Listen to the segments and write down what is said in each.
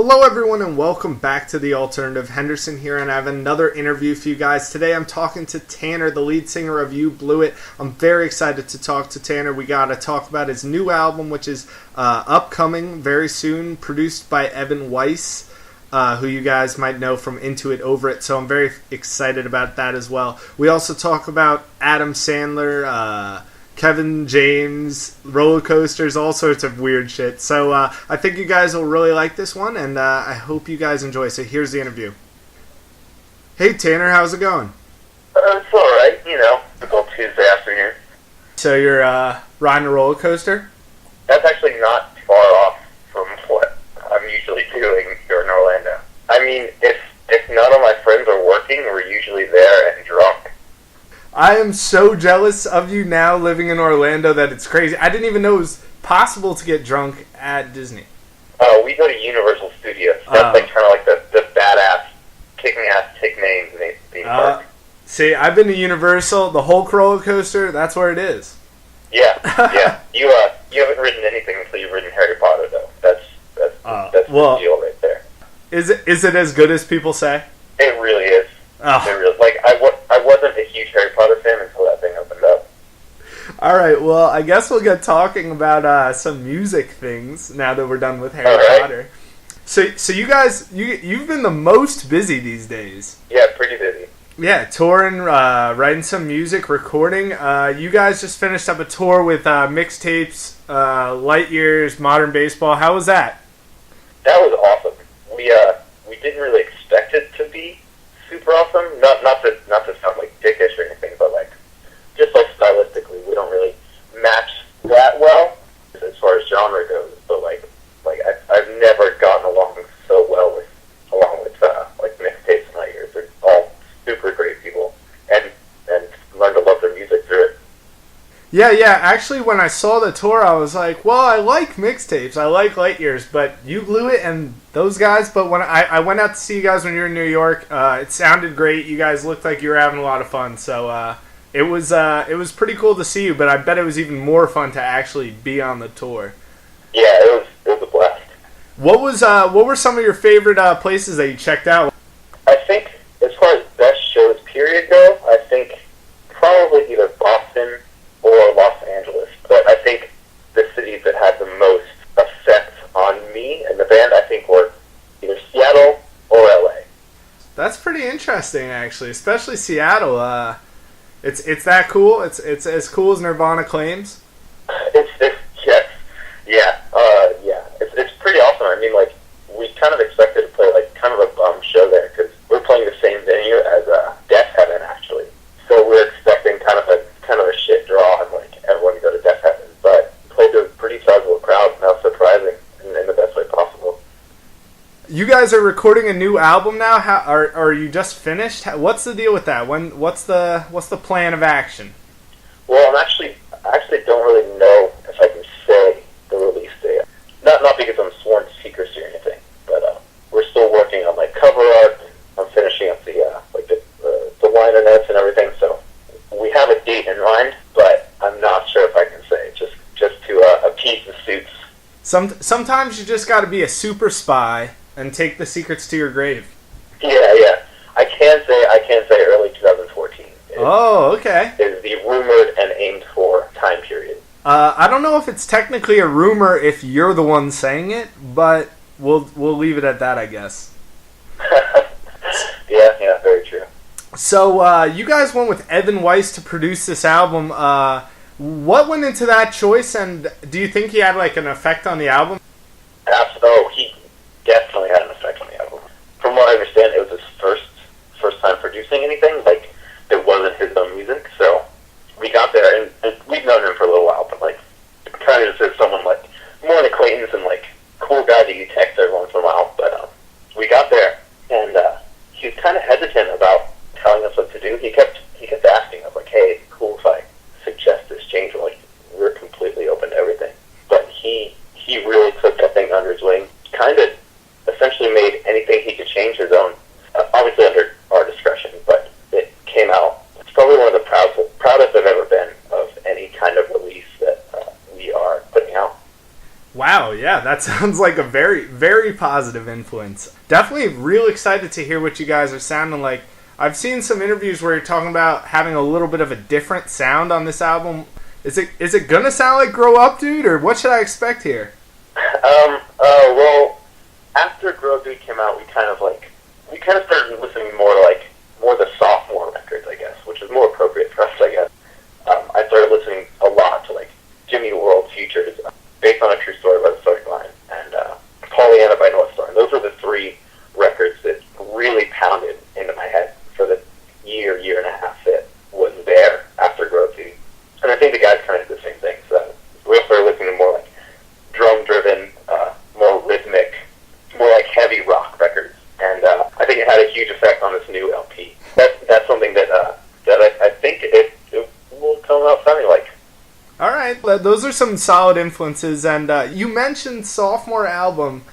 Hello everyone and welcome back to The Alternative. Henderson here, and I have another interview for you guys. Today I'm talking to Tanner, the lead singer of You Blew It. I'm very excited to talk to Tanner. We got to talk about his new album, which is upcoming very soon, produced by Evan Weiss, who you guys might know from Into It, Over It, so I'm very excited about that as well. We also talk about Adam Sandler, Kevin James, roller coasters, all sorts of weird shit. So I think you guys will really like this one, and I hope you guys enjoy. So here's the interview. Hey Tanner, how's it going? It's alright, typical Tuesday afternoon. So you're riding a roller coaster? That's actually not far off from what I'm usually doing here in Orlando. I mean, if none of my friends are working, we're usually there and drunk. I am so jealous of you now living in Orlando that it's crazy. I didn't even know it was possible to get drunk at Disney. We go to Universal Studios. That's kind of like the badass, kicking ass, take names theme park. See, I've been to Universal, the Hulk roller coaster, that's where it is. Yeah. You haven't ridden anything until you've ridden Harry Potter, though. That's the deal right there. Is it as good as people say? It really is. Oh. It really, I wasn't a huge Harry Potter fan until that thing opened up. All right, well, I guess we'll get talking about some music things now that we're done with Harry Potter. So you guys, you've been the most busy these days. Yeah, pretty busy. Yeah, touring, writing some music, recording. You guys just finished up a tour with Mixtapes, Light Years, Modern Baseball. How was that? That was awesome. We didn't really expect it to be super awesome. Not to sound like dickish or anything, but just stylistically, we don't really match that well as far as genre goes. But I've never gotten along so well with Mixtapes and Light Years. They're all super great people, and learned to love their music through it. Yeah. Actually, when I saw the tour, I was like, well, I like Mixtapes, I like Light Years, but You Blew It and those guys. But when I went out to see you guys when you were in New York, it sounded great. You guys looked like you were having a lot of fun. So it was pretty cool to see you. But I bet it was even more fun to actually be on the tour. Yeah, it was a blast. What were some of your favorite places that you checked out? I think as far as best shows period go, I think probably either Boston or Los Angeles. But I think the cities that had the most effect on me and the band, I think, were either Seattle or LA. That's pretty interesting, actually, especially Seattle. It's that cool. It's as cool as Nirvana claims. It's pretty awesome. I mean, we kind of expected to play kind of a bum show there because we're playing the same venue as Death Heaven, actually. So we're expecting kind of a shit draw and everyone to go to Death Heaven, but played to a pretty sizable crowd, and that was surprising in the best way possible. You guys are recording a new album now. How are you just finished? What's the deal with that? What's the plan of action? Well, I actually don't really know if I can say the release date. Not because I'm sworn to secrecy or anything, but we're still working on cover art. I'm finishing up the liner notes and everything. So we have a date in mind, but I'm not sure if I can say just to appease the suits. Sometimes you just got to be a super spy and take the secrets to your grave. Yeah. I can say early 2014. Okay. Is the rumored and aimed for time period. I don't know if it's technically a rumor if you're the one saying it, but we'll leave it at that, I guess. Yeah, very true. So you guys went with Evan Weiss to produce this album. What went into that choice, and do you think he had an effect on the album? He definitely had an effect on the album. From what I understand, it was his first time producing anything. It wasn't his own music, so we got there, and we've known him for a little while, but kind of just as someone more an acquaintance and cool guy that you text every once in a while. But we got there, and he was kind of hesitant about telling us what to do. He kept asking us hey, is it cool if I suggest this change? We're completely open to everything. But he really took that thing under his wing, kind of essentially made anything he could change his own, obviously under our discretion, but it came out. It's probably one of the proudest I've ever been of any kind of release that we are putting out. Wow, yeah, that sounds like a very, very positive influence. Definitely real excited to hear what you guys are sounding like. I've seen some interviews where you're talking about having a little bit of a different sound on this album. Is it gonna sound like Grow Up Dude, or what should I expect here? Well, after Grow Up Dude came out, we kind of started listening more to more the sophomore records, I guess, which is more appropriate for us, I guess. I started listening a lot to Jimmy World Futures, Based on a True Story by the Starting Line, and Pollyanna by North Star. And those were the three records that really pounded into my head for the year and a half that was there after Grow Up Dude. And I think the guys kind of did the same thing. So we also started listening to more drum-driven, more rhythmic, more heavy rock records. And I think it had a huge effect on this new LP. That's something that I think it will come out sounding like. All right, those are some solid influences. And you mentioned sophomore album.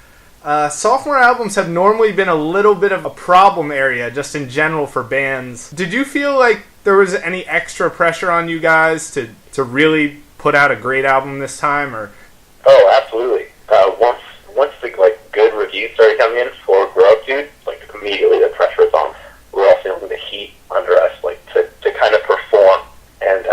Sophomore albums have normally been a little bit of a problem area just in general for bands. Did you feel like there was any extra pressure on you guys to really put out a great album this time? Or Oh, absolutely. Once the good reviews started coming in for Grow Up Dude, immediately the pressure was on. We're all feeling the heat under us, to kind of perform and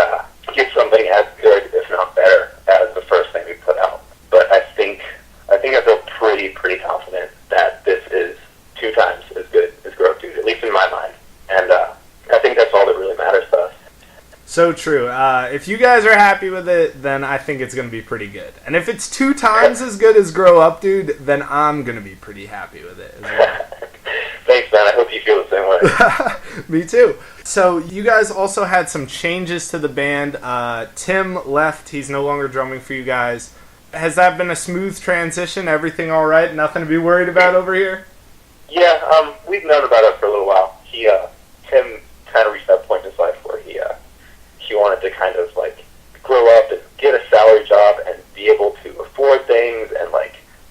get something as good, if not better, as the first thing we put out. But I think I feel pretty confident that this is 2 times as good as Grow Up Dude, at least in my mind. And I think that's all that really matters to us. So true. If you guys are happy with it, then I think it's going to be pretty good. And if it's 2 times as good as Grow Up Dude, then I'm going to be pretty happy with it as well. Thanks, man. I hope you feel the same way. Me too. So you guys also had some changes to the band. Tim left. He's no longer drumming for you guys. Has that been a smooth transition? Everything all right? Nothing to be worried about over here? Yeah, we've known about it for a little while. Tim kind of reached that point in his life where he wanted to kind of grow up and get a salary job and be able to afford things and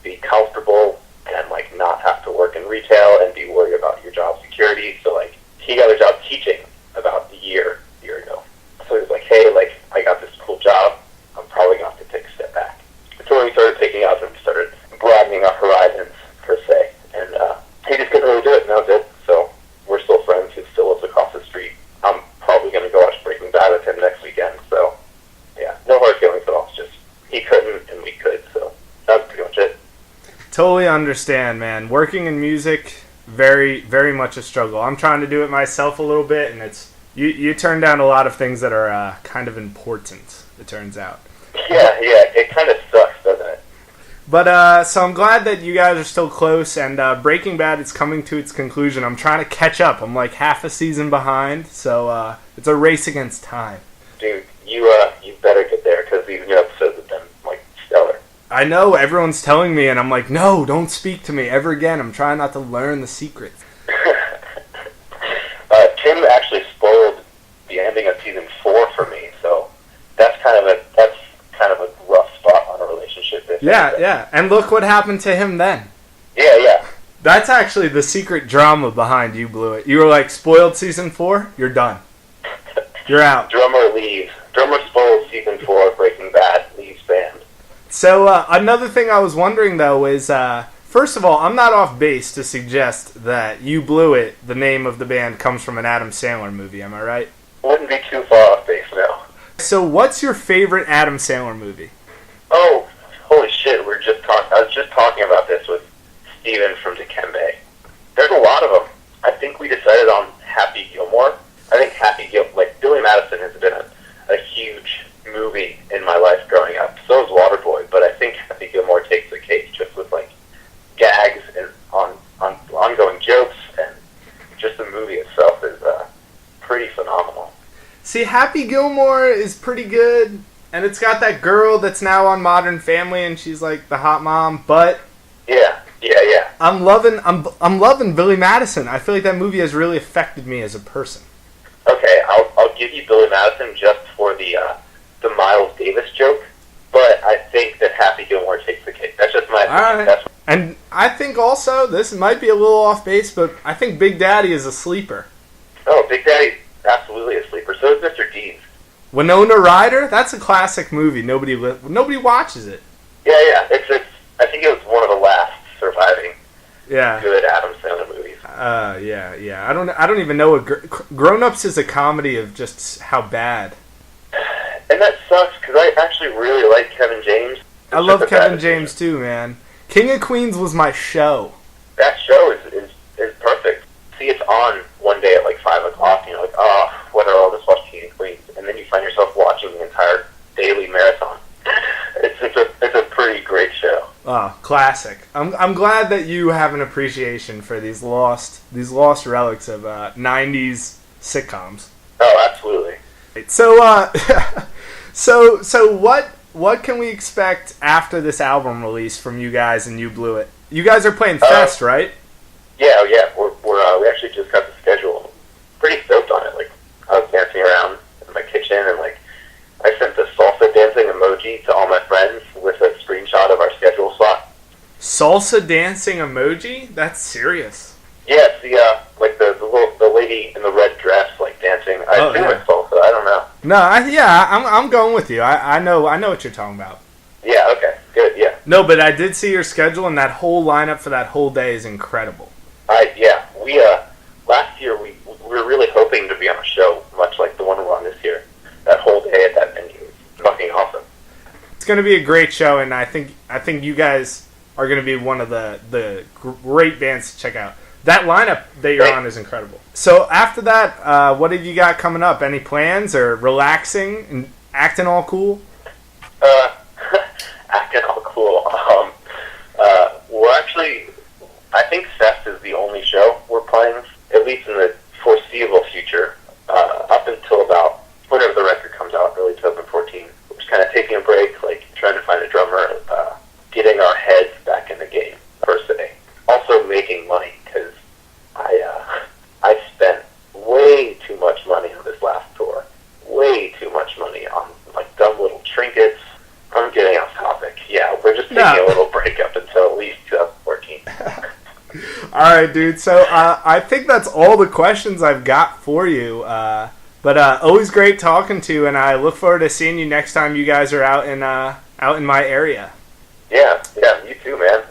be comfortable and not have to work in retail and be worried about your job security. So he got a job teaching about a year ago. So he was like, hey, I got this cool job. I'm probably gonna have to take a step back. So when we started taking out and started broadening our horizons per se, and he just couldn't really do it, and that was it. So we're still friends. He still lives across the street. I'm probably going to go watch Breaking Bad with him next weekend. So, yeah, no hard feelings at all. It's just he couldn't and we could. So that's pretty much it. Totally understand, man. Working in music, very, very much a struggle. I'm trying to do it myself a little bit, and it's you turn down a lot of things that are kind of important, it turns out. Yeah, it kind of sucks, doesn't it? But, so I'm glad that you guys are still close, and Breaking Bad is coming to its conclusion. I'm trying to catch up. I'm half a season behind, so it's a race against time. Dude, you better get there, because these new episodes have been, stellar. I know, everyone's telling me, and I'm like, no, don't speak to me ever again. I'm trying not to learn the secrets. Tim actually spoiled the ending of season 4 for me, so that's kind of a rough spot on a relationship. Yeah, and look what happened to him then. Yeah. That's actually the secret drama behind You Blew It. You were spoiled season 4, you're done. You're out. Drummer leaves. Drummer spoils season 4 of Breaking Bad, leaves band. So another thing I was wondering though is, first of all, I'm not off base to suggest that You Blew It, the name of the band, comes from an Adam Sandler movie, am I right? Wouldn't be too far off base now. So what's your favorite Adam Sandler movie? Oh, holy shit, I was just talking about this with Steven from Dikembe. There's a lot of them. I think we decided on Happy Gilmore. I think Billy Madison has been a huge movie in my life growing up. So is Waterboy, but I think Happy Gilmore takes the cake just with gags and ongoing jokes, and just the movie itself is pretty phenomenal. See, Happy Gilmore is pretty good, and it's got that girl that's now on Modern Family, and she's the hot mom. But yeah. I'm loving Billy Madison. I feel like that movie has really affected me as a person. Okay, I'll give you Billy Madison just for the Miles Davis joke, but I think that Happy Gilmore takes the cake. That's just my opinion. All right. And I think also, this might be a little off base, but I think Big Daddy is a sleeper. Oh, Big Daddy's absolutely a sleeper. So is Mr. Deeds. Winona Ryder? That's a classic movie. Nobody watches it. Yeah. It's. I think it was one of the last surviving Yeah. good Adam Sandler movies. Yeah. I don't even know what Grown Ups is a comedy of just how bad. And that sucks because I actually really like Kevin James. I love Kevin James too, man. King of Queens was my show. That show is perfect. See, it's on one day at like 5 o'clock, and you're like, oh, whether I'll just watch King of Queens, and then you find yourself watching the entire daily marathon. It's a pretty great show. Oh, classic. I'm glad that you have an appreciation for these lost relics of 90s sitcoms. Oh, absolutely. So so what can we expect after this album release from you guys and You Blew It? You guys are playing Fest, right? Yeah. We actually just got the schedule. Pretty stoked on it. Like, I was dancing around in my kitchen, and like, I sent the salsa dancing emoji to all my friends with a screenshot of our schedule slot. Salsa dancing emoji? That's serious. Yeah, it's the lady in the red dress, like, dancing. I assume it's salsa. I don't know. No, I'm going with you. I know what you're talking about. Yeah. Okay. Good. Yeah. No, but I did see your schedule, and that whole lineup for that whole day is incredible. We last year we were really hoping to be on a show much like the one we're on this year. That whole day at that venue is fucking awesome. It's going to be a great show, and I think you guys are going to be one of the great bands to check out. That lineup that you're on is incredible. So after that, what have you got coming up? Any plans or relaxing and acting all cool? Acting all cool. We're actually, I think Fest is the only show we're playing, at least in the foreseeable future, up until about whenever the record comes out, early 2014. We're just kind of taking a break, like trying to find a drummer, getting our heads back in the game, per se. Also making money, because I spent way too much money on this last tour. Way too much money on like dumb little trinkets. I'm getting off topic. Yeah, we're just taking a little break up until at least 2014. All right, dude. So I think that's all the questions I've got for you. But always great talking to you, and I look forward to seeing you next time you guys are out in my area. Yeah, you too, man.